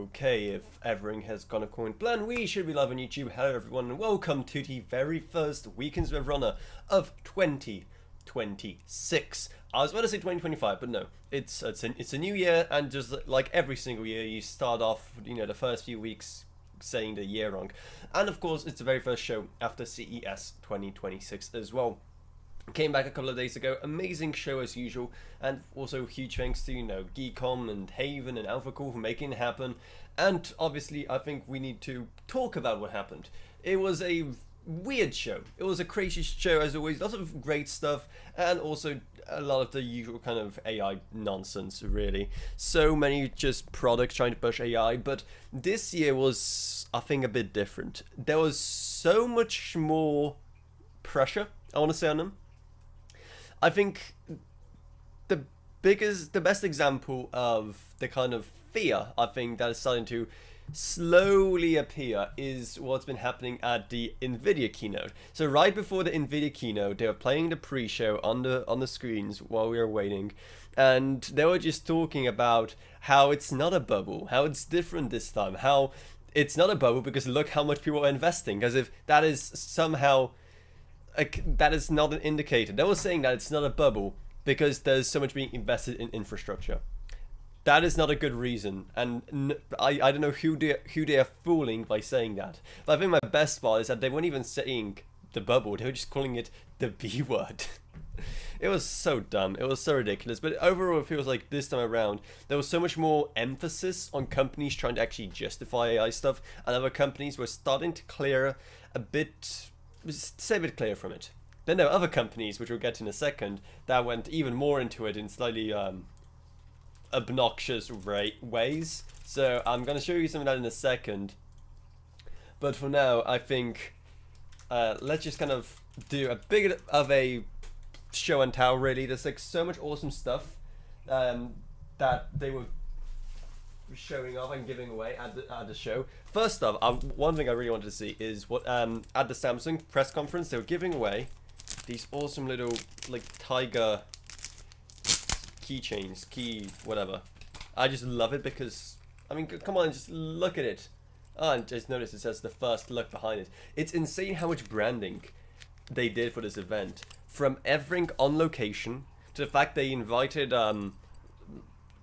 Okay, if everything has gone according to plan, we should be live on YouTube. Hello everyone and welcome to the very first Weekends with Avrona of 2026. I was about to say 2025, but no, it's a new year, and just like every single year, you start off, the first few weeks saying the year wrong. And of course, it's the very first show after CES 2026 as well. Came back a couple of days ago, amazing show as usual, and also huge thanks to, Geekom and Haven and AlphaCore for making it happen. And obviously, I think we need to talk about what happened. It was a weird show. It was a crazy show as always, lots of great stuff, and also a lot of the usual kind of AI nonsense, really. So many just products trying to push AI, but this year was, I think, a bit different. There was so much more pressure, I want to say, on them. I think the best example of the kind of fear I think that is starting to slowly appear is what's been happening at the Nvidia keynote. So right before the Nvidia keynote, they were playing the pre-show on the screens while we were waiting, and they were just talking about how it's not a bubble, how it's different this time, how it's not a bubble because look how much people are investing, as if that is somehow that is not an indicator. They were saying that it's not a bubble because there's so much being invested in infrastructure. That is not a good reason, and I don't know who they are fooling by saying that. But I think my best part is that they weren't even saying the bubble; they were just calling it the B word. It was so dumb. It was so ridiculous. But overall, it feels like this time around there was so much more emphasis on companies trying to actually justify AI stuff, and other companies were starting to clear a bit. Stay a bit clear from it. Then there are other companies, which we'll get in a second, that went even more into it in slightly obnoxious ways. So I'm going to show you some of that in a second. But for now, I think let's just kind of do a bit of a show and tell, really. There's like so much awesome stuff that they were showing off and giving away at the show. First off, one thing I really wanted to see is what at the Samsung press conference they were giving away these awesome little like tiger keychains, whatever. I just love it because I mean, come on, just look at it. Oh, and just notice it says the first look behind it. It's insane how much branding they did for this event, from everything on location to the fact they invited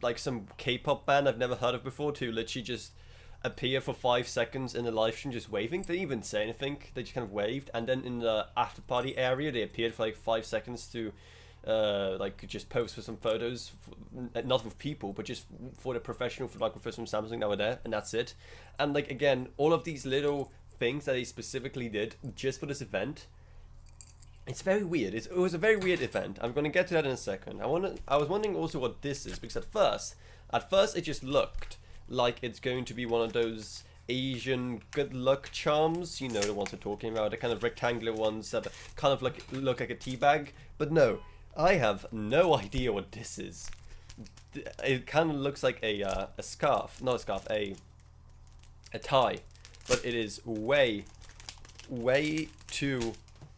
like some K-pop band I've never heard of before to literally just appear for 5 seconds in the live stream just waving. They didn't even say anything, they just kind of waved, and then in the after party area they appeared for like 5 seconds to like just pose for some photos, not with people but just for the professional photographers from Samsung that were there, and that's it. And like again, all of these little things that they specifically did just for this event, it's very weird. It was a very weird event. I'm going to get to that in a second. I was wondering also what this is, because at first it just looked like it's going to be one of those Asian good luck charms, the ones we're talking about, the kind of rectangular ones that kind of look like a tea bag. But no, I have no idea what this is. It kind of looks like a scarf, not a scarf, a tie, but it is way too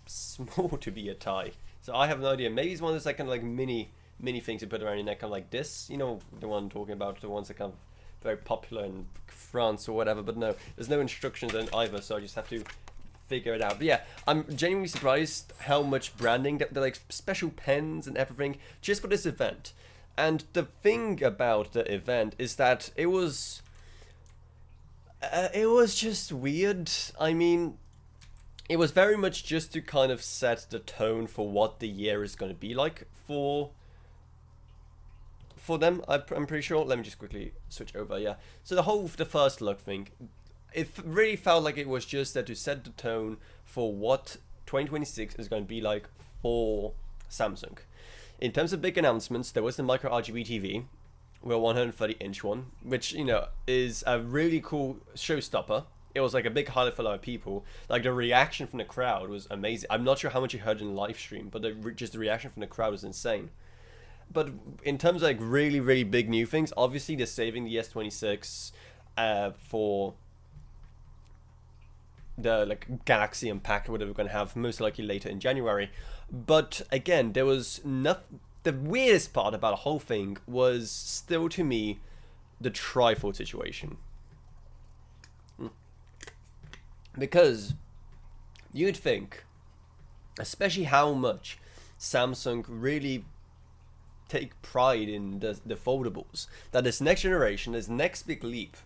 small to be a tie. So I have no idea. Maybe it's one of those like kind of like mini things you put around your neck, kind of like this. The one I'm talking about, the ones that kind of very popular in France or whatever. But no, there's no instructions on either, so I just have to figure it out. But yeah, I'm genuinely surprised how much branding, they're like special pens and everything just for this event. And the thing about the event is that it was just weird. I mean, it was very much just to kind of set the tone for what the year is going to be like for them. I'm pretty sure. Let me just quickly switch over. Yeah. So the first look thing, it really felt like it was just there to set the tone for what 2026 is going to be like for Samsung. In terms of big announcements, there was the micro RGB TV, with a 130-inch one, which is a really cool showstopper. It was like a big highlight for a lot of people. Like the reaction from the crowd was amazing. I'm not sure how much you heard in the live stream, but just the reaction from the crowd was insane. But in terms of like really, really big new things, obviously they're saving the S26 for the like Galaxy unpack, whatever we're going to have most likely later in January. But again, there was nothing. The weirdest part about the whole thing was still to me the trifle situation. Because you'd think, especially how much Samsung really take pride in the foldables, that this next generation, this next big leap,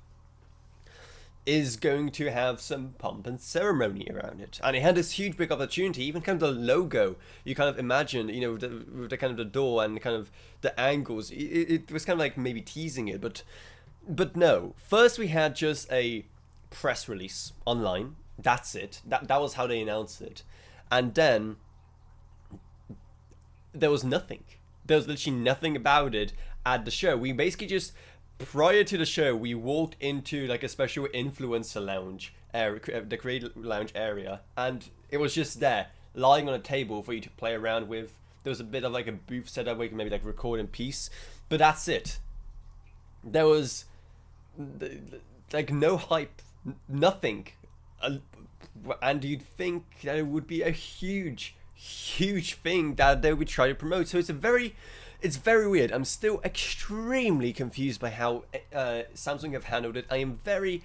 is going to have some pomp and ceremony around it. And it had this huge big opportunity, even kind of the logo, you kind of imagine, you know, with the kind of the door and kind of the angles, it was kind of like maybe teasing it, but no. First we had just a press release online, that's it, that was how they announced it. And then there was nothing. There was literally nothing about it at the show. We basically just, prior to the show, we walked into like a special influencer lounge area, the creator lounge area, and it was just there, lying on a table for you to play around with. There was a bit of like a booth setup where you can maybe like record in peace, but that's it. There was like no hype, nothing. And you'd think that it would be a huge thing that they would try to promote. So it's very weird. I'm still extremely confused by how Samsung have handled it. I am very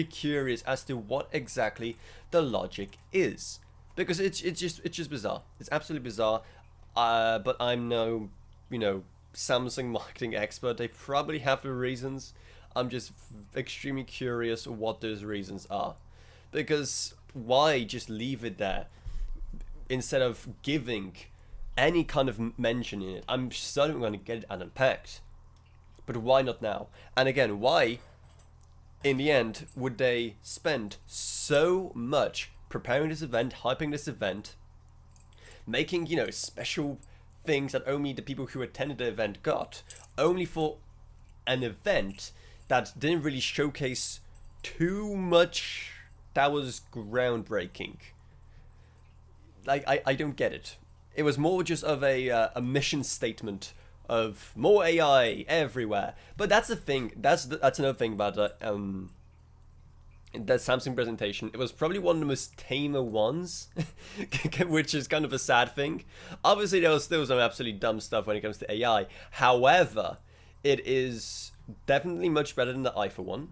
curious as to what exactly the logic is, because it's just bizarre. It's absolutely bizarre. But I'm no, you know, Samsung marketing expert. They probably have the reasons. I'm just extremely curious what those reasons are, because why just leave it there instead of giving any kind of mention in it? I'm certainly going to get it unpacked, but why not now? And again, why in the end would they spend so much preparing this event, hyping this event, making, you know, special things that only the people who attended the event got, only for an event that didn't really showcase too much that was groundbreaking? Like, I don't get it. It was more just of a mission statement of more AI everywhere. But that's the thing. That's another thing about that Samsung presentation. It was probably one of the most tamer ones, which is kind of a sad thing. Obviously, there was still some absolutely dumb stuff when it comes to AI. However, it is definitely much better than the iPhone one.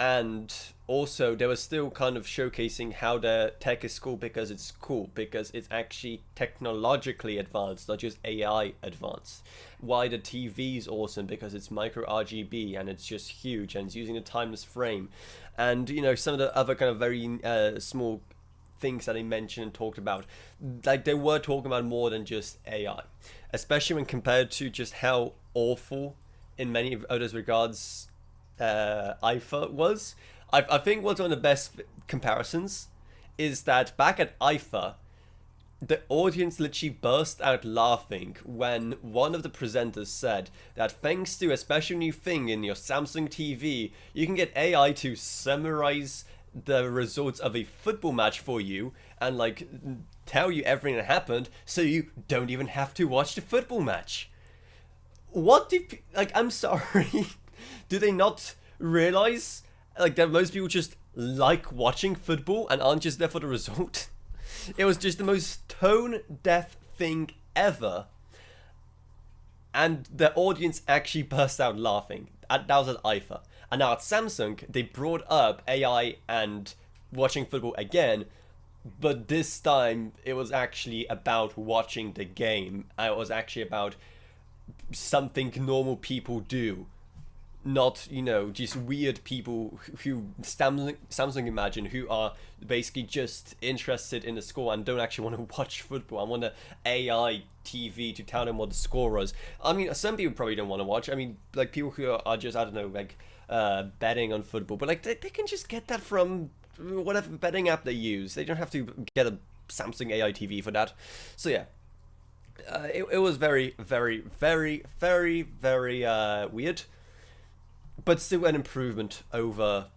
And also, they were still kind of showcasing how their tech is cool because it's actually technologically advanced, not just AI advanced. Why the TV is awesome, because it's micro RGB and it's just huge and it's using a timeless frame. And, you know, some of the other kind of very small things that they mentioned and talked about, like they were talking about more than just AI, especially when compared to just how awful in many other regards IFA was. I think what's one of the best comparisons is that back at IFA, the audience literally burst out laughing when one of the presenters said that thanks to a special new thing in your Samsung TV, you can get AI to summarize the results of a football match for you and like tell you everything that happened, so you don't even have to watch the football match. What do like? I'm sorry. Do they not realize like that most people just like watching football and aren't just there for the result? It was just the most tone deaf thing ever, and the audience actually burst out laughing. That was at IFA. And now at Samsung, they brought up AI and watching football again, but this time it was actually about watching the game. It was actually about something normal people do, not, you know, just weird people who Samsung imagine, who are basically just interested in the score and don't actually want to watch football and want the AI TV to tell them what the score was. I mean, some people probably don't want to watch. I mean, like people who are just, I don't know, like betting on football, but like they can just get that from whatever betting app they use. They don't have to get a Samsung AI TV for that. So yeah. It was very weird, but still an improvement over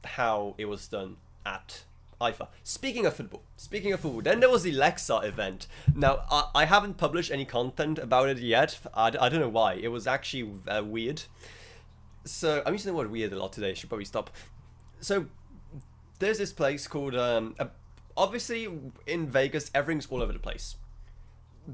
how it was done at IFA. Speaking of football, then there was the Lexa event. Now, I haven't published any content about it yet. I don't know why. It was actually weird. So, I'm using the word weird a lot today. I should probably stop. So, there's this place called, obviously, in Vegas, everything's all over the place.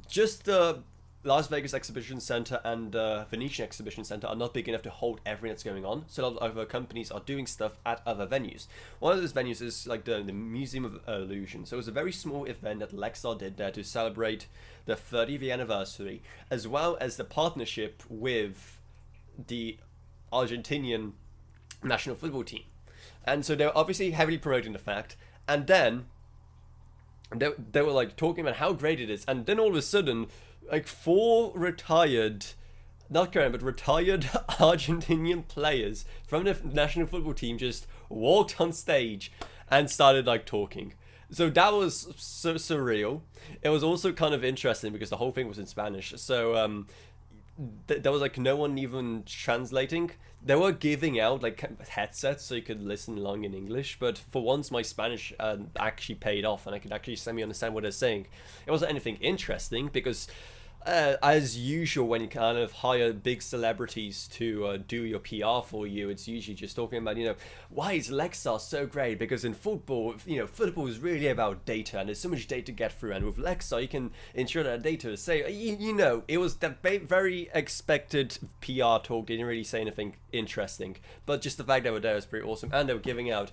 Just the Las Vegas Exhibition Center and Venetian Exhibition Center are not big enough to hold everything that's going on. So a lot of other companies are doing stuff at other venues. One of those venues is like the Museum of Illusion. So it was a very small event that Lexar did there to celebrate the 30th anniversary, as well as the partnership with the Argentinian national football team. And so they were obviously heavily promoting the fact. And then they were like talking about how great it is. And then all of a sudden, like 4 retired, not current, but retired Argentinian players from the national football team just walked on stage and started like talking. So that was so surreal. It was also kind of interesting because the whole thing was in Spanish. So there was like no one even translating. They were giving out like headsets so you could listen along in English, but for once my Spanish actually paid off and I could actually semi-understand what they're saying. It wasn't anything interesting because as usual, when you kind of hire big celebrities to do your PR for you, it's usually just talking about, why is Lexar so great? Because in football, football is really about data, and there's so much data to get through. And with Lexar, you can ensure that data is safe. It was that very expected PR talk. They didn't really say anything interesting, but just the fact they were there was pretty awesome. And they were giving out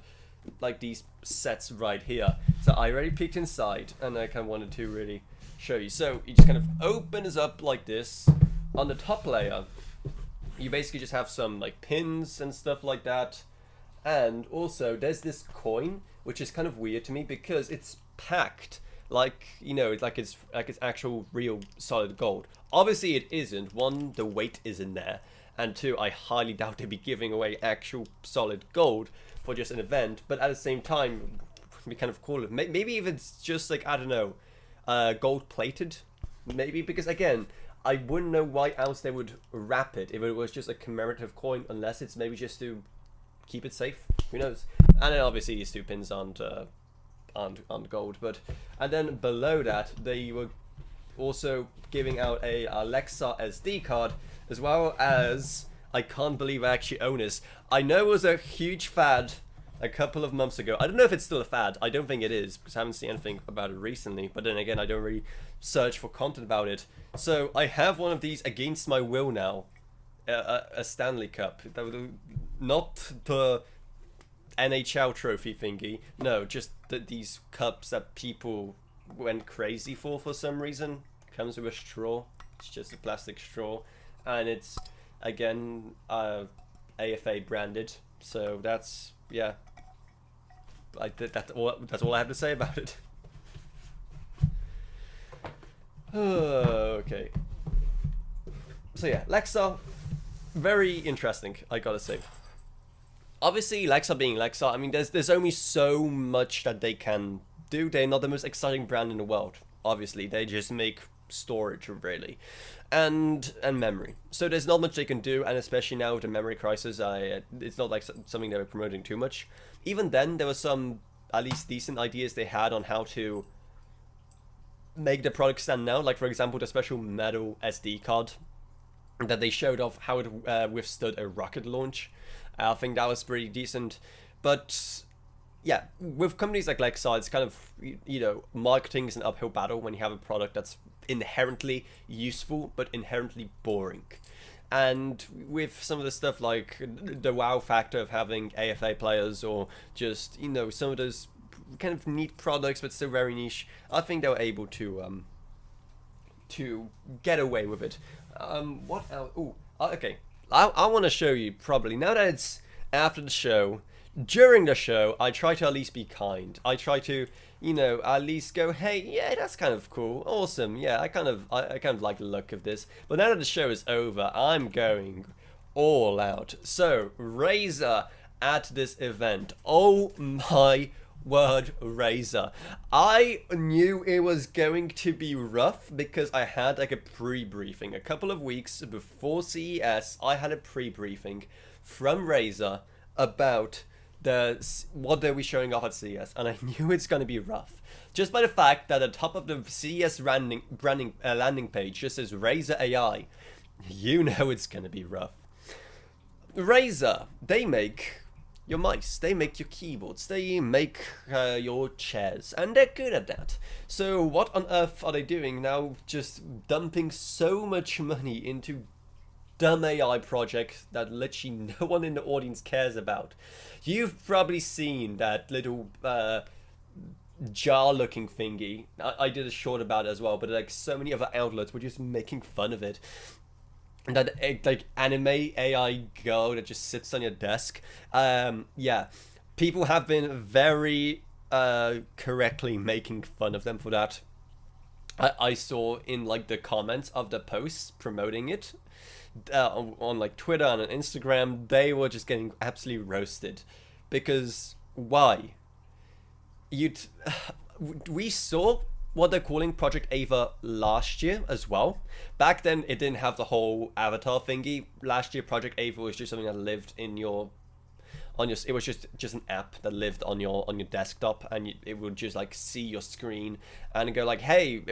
like these sets right here. So I already peeked inside, and I kind of wanted to really show you. So you just kind of open this up like this. On the top layer, you basically just have some like pins and stuff like that. And also there's this coin, which is kind of weird to me because it's packed like, it's like it's actual real solid gold. Obviously it isn't. One, the weight isn't there, and two, I highly doubt they'd be giving away actual solid gold for just an event. But at the same time, we kind of call it, maybe if it's just like, I don't know, gold plated, maybe, because again, I wouldn't know why else they would wrap it if it was just a commemorative coin, unless it's maybe just to keep it safe. Who knows? And then obviously these 2 pins aren't gold, but and then below that they were also giving out a Lexar SD card, as well as, I can't believe I actually own this. I know it was a huge fad a couple of months ago. I don't know if it's still a fad. I don't think it is, because I haven't seen anything about it recently. But then again, I don't really search for content about it. So I have one of these against my will now. A Stanley Cup. Not the NHL trophy thingy. No, just these cups that people went crazy for some reason. Comes with a straw. It's just a plastic straw. And it's, again, AFA branded. So that's, yeah. That's all I have to say about it. Okay. So yeah, Lexar, very interesting, I gotta say. Obviously, Lexar being Lexar, I mean, there's only so much that they can do. They're not the most exciting brand in the world. Obviously, they just make storage, really, and memory. So there's not much they can do, and especially now with the memory crisis, it's not like something they were promoting too much. Even then, there were some at least decent ideas they had on how to make the product stand now. Like, for example, the special metal SD card that they showed off how it withstood a rocket launch. I think that was pretty decent. But yeah, with companies like Lexar, it's kind of, marketing is an uphill battle when you have a product that's inherently useful but inherently boring. And with some of the stuff like the wow factor of having AFA players, or just, some of those kind of neat products but still very niche, I think they were able to get away with it. What else? Okay. I want to show you, probably, now that it's after the show, during the show, I try to at least be kind. I try to, at least go, hey, yeah, that's kind of cool, awesome, yeah, I kind of like the look of this. But now that the show is over, I'm going all out. So, Razer at this event. Oh my word, Razer. I knew it was going to be rough because I had like a pre-briefing. A couple of weeks before CES, I had a pre-briefing from Razer about what they'll be showing off at CES, and I knew it's going to be rough. Just by the fact that at the top of the CES landing page just says Razer AI, you know it's going to be rough. Razer, they make your mice, they make your keyboards, they make your chairs, and they're good at that. So what on earth are they doing now, just dumping so much money into dumb AI projects that literally no one in the audience cares about? You've probably seen that little jar looking thingy. I did a short about it as well, but like so many other outlets were just making fun of it. That like anime AI girl that just sits on your desk. Yeah, people have been very correctly making fun of them for that. I saw in like the comments of the posts promoting it on like Twitter and on Instagram, they were just getting absolutely roasted because why? You'd we saw what they're calling Project Ava last year as well. Back then, it didn't have the whole avatar thingy. Last year, Project Ava was just something that lived in your it was just an app that lived on your desktop, and it would just like see your screen and go like, hey,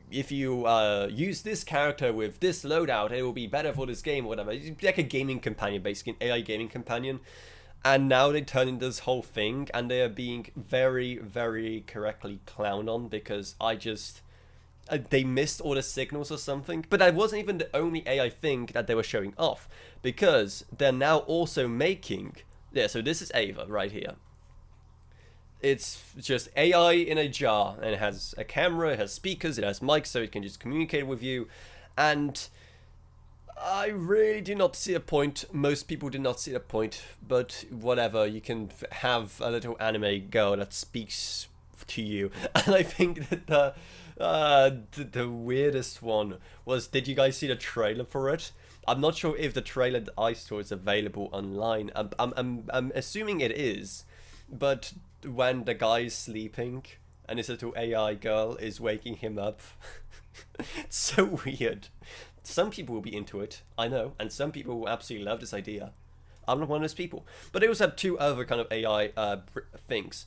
if you use this character with this loadout, it will be better for this game or whatever. It's like a gaming companion, basically an AI gaming companion. And now they turn into this whole thing, and they are being very, very correctly clowned on because they missed all the signals or something. But that wasn't even the only AI thing that they were showing off, because they're now also making, yeah, so this is Ava right here. It's just AI in a jar, and it has a camera, it has speakers, it has mics, so it can just communicate with you. And I really do not see a point. Most people do not see a point, but whatever. You can have a little anime girl that speaks to you. And I think that the weirdest one was, did you guys see the trailer for it? I'm not sure if the trailer that I saw is available online. I'm assuming it is, but when the guy's sleeping and his little AI girl is waking him up, it's so weird. Some people will be into it, I know, and some people will absolutely love this idea. I'm not one of those people. But they also have two other kind of AI things.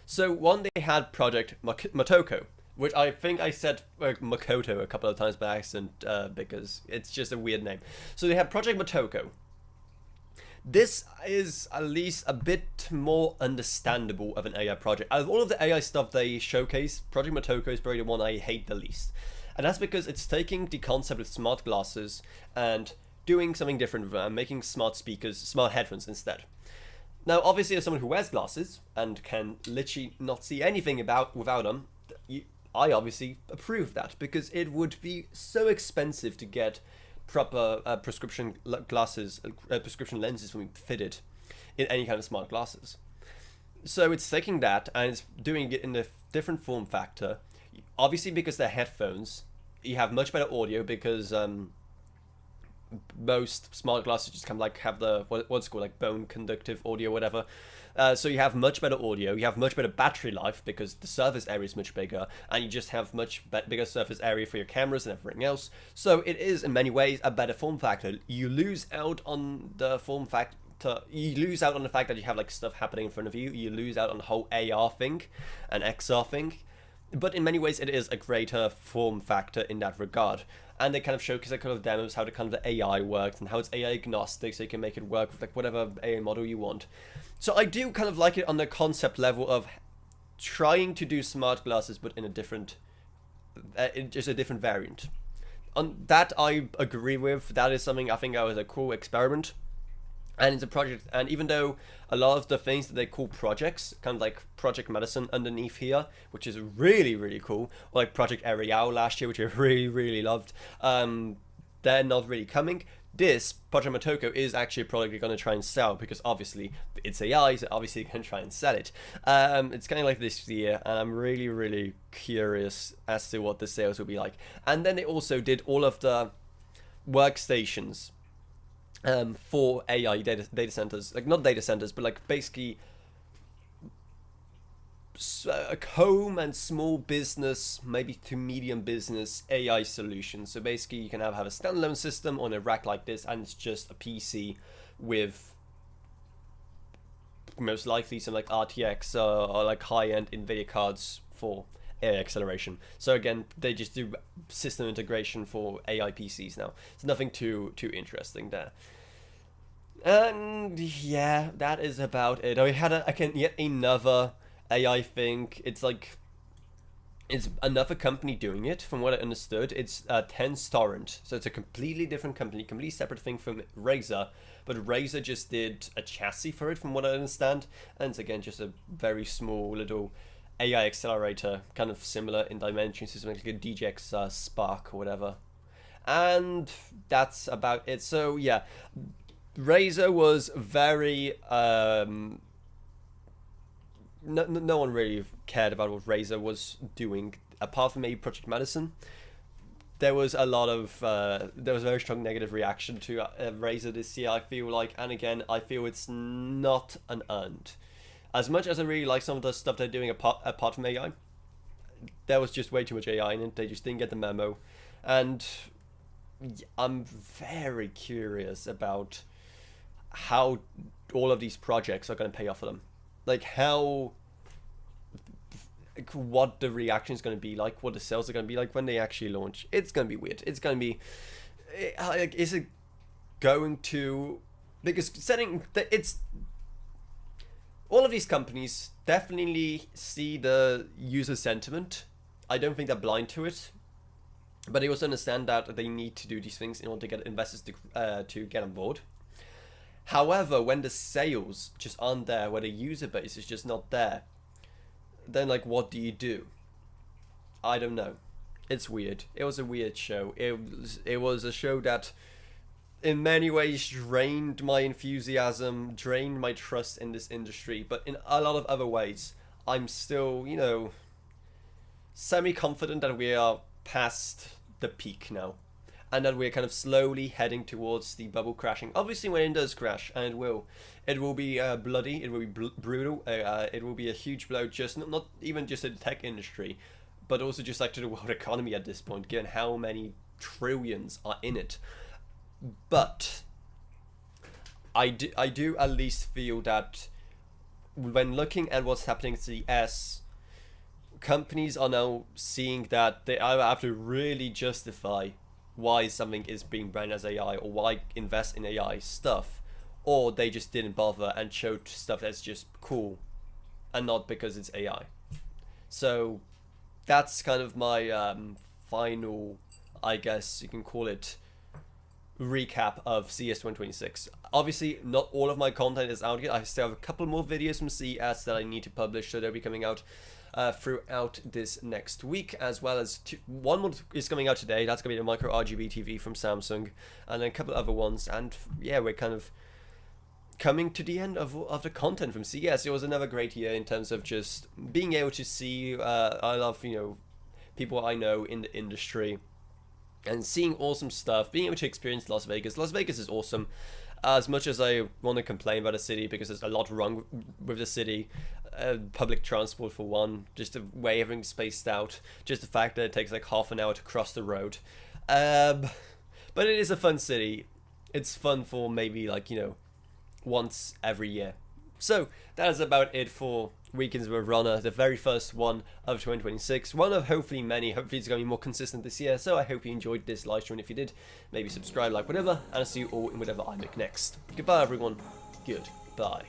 So one, they had Project Motoko, which I think I said Makoto a couple of times by accident because it's just a weird name. So they had Project Motoko. This is at least a bit more understandable of an AI project. Out of all of the AI stuff they showcase, Project Motoko is probably the one I hate the least. And that's because it's taking the concept of smart glasses and doing something different, making smart speakers, smart headphones instead. Now, obviously, as someone who wears glasses and can literally not see anything without them, I obviously approve that, because it would be so expensive to get proper prescription glasses, prescription lenses fitted in any kind of smart glasses. So it's taking that and it's doing it in a different form factor. Obviously, because they're headphones, you have much better audio because most smart glasses just kind of like have the what's it called, like bone conductive audio, whatever. So you have much better audio, you have much better battery life because the surface area is much bigger, and you just have much bigger surface area for your cameras and everything else. So it is in many ways a better form factor. You lose out on the form factor. You lose out on the fact that you have like stuff happening in front of you. You lose out on the whole AR thing and XR thing. But in many ways, it is a greater form factor in that regard. And they kind of showcase a couple of demos how the kind of the AI works and how it's AI agnostic, so you can make it work with like whatever AI model you want. So I do kind of like it on the concept level of trying to do smart glasses, but in a different, just a different variant. On that, I agree with. That is something I think that was a cool experiment. And it's a project, and even though a lot of the things that they call projects, kind of like Project Medicine underneath here, which is really, really cool, or like Project Ariel last year, which I really, really loved, they're not really coming. This, Project Motoko, is actually a product you're going to try and sell, because obviously it's AI, so obviously you can try and sell it. It's kind of like this year, and I'm really, really curious as to what the sales will be like. And then they also did all of the workstations for AI data centers, like not data centers, but like basically a home and small business, maybe to medium business AI solution. So basically you can have a standalone system on a rack like this, and it's just a PC with most likely some like RTX or like high-end NVIDIA cards for AI acceleration. So again, they just do system integration for AI PCs now. It's nothing too interesting there. And yeah, that is about it. I had yet another AI thing. It's like it's another company doing it. From what I understood, it's Tense Torrent, so it's a completely different company, completely separate thing from Razer. But Razer just did a chassis for it, from what I understand, and it's again just a very small little AI accelerator, kind of similar in dimensions to something like a DJX Spark or whatever. And that's about it. So yeah, Razer was very no one really cared about what Razer was doing, apart from maybe Project Madison. There was a lot of there was a very strong negative reaction to Razer this year, I feel like, and again, I feel it's not an earned. As much as I really like some of the stuff they're doing apart from AI, there was just way too much AI in it. They just didn't get the memo, and I'm very curious about how all of these projects are going to pay off for them. Like how, what the reaction is going to be like, what the sales are going to be like when they actually launch. It's going to be weird. It's going to be, like, is it going to, because it's, all of these companies definitely see the user sentiment. I don't think they're blind to it, but they also understand that they need to do these things in order to get investors to get on board. However, when the sales just aren't there, where the user base is just not there, then like, what do you do? I don't know. It's weird. It was a weird show. It was a show that in many ways drained my enthusiasm, drained my trust in this industry, but in a lot of other ways, I'm still, you know, semi-confident that we are past the peak now, and that we're kind of slowly heading towards the bubble crashing. Obviously, when it does crash, and it will be bloody, it will be brutal, it will be a huge blow, just not even just to the tech industry, but also just like to the world economy at this point, given how many trillions are in it. But I do at least feel that when looking at what's happening at CES, companies are now seeing that they either have to really justify why something is being branded as AI, or why invest in AI stuff, or they just didn't bother and showed stuff that's just cool and not because it's AI. So that's kind of my final, I guess you can call it, recap of CES 2026. Obviously, not all of my content is out yet. I still have a couple more videos from CES that I need to publish, so they'll be coming out throughout this next week, as well as one more is coming out today. That's going to be the micro RGB TV from Samsung, and then a couple of other ones. And yeah, we're kind of coming to the end of the content from CES. It was another great year in terms of just being able to see I love, you know, people I know in the industry, and seeing awesome stuff, being able to experience Las Vegas. Las Vegas is awesome. As much as I want to complain about the city, because there's a lot wrong with the city, public transport for one, just the way everything's spaced out, just the fact that it takes like half an hour to cross the road. But it is a fun city. It's fun for maybe like, you know, once every year. So that is about it for Weekends with Avrona, the very first one of 2026, one of hopefully many. Hopefully it's going to be more consistent this year, so I hope you enjoyed this live stream. If you did, maybe subscribe, like, whatever, and I'll see you all in whatever I make next. Goodbye everyone, goodbye.